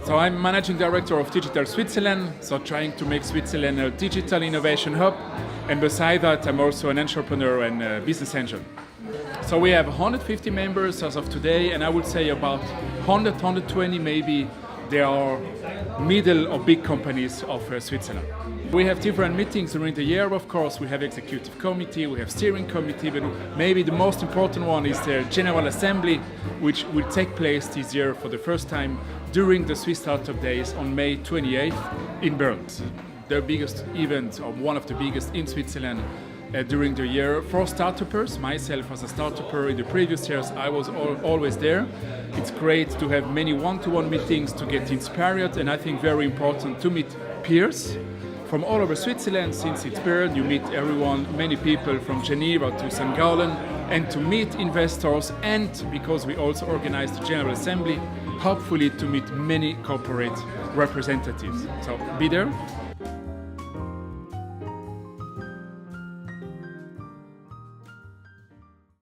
So I'm managing director of Digital Switzerland, so trying to make Switzerland a digital innovation hub. And beside that, I'm also an entrepreneur and a business angel. So we have 150 members as of today, and I would say about 100, 120 maybe, they are middle or big companies of Switzerland. We have different meetings during the year, of course. We have executive committee, we have steering committee, but maybe the most important one is the General Assembly, which will take place this year for the first time during the Swiss Startup Days on May 28th in Bern. The biggest event, or one of the biggest in Switzerland during the year for startuppers. Myself as a startupper in the previous years, I was always there. It's great to have many one-to-one meetings to get inspired, and I think very important to meet peers from all over Switzerland. Since it's Bern, you meet everyone, many people from Geneva to St. Gallen, and to meet investors, and because we also organize the General Assembly, hopefully to meet many corporate representatives. So be there.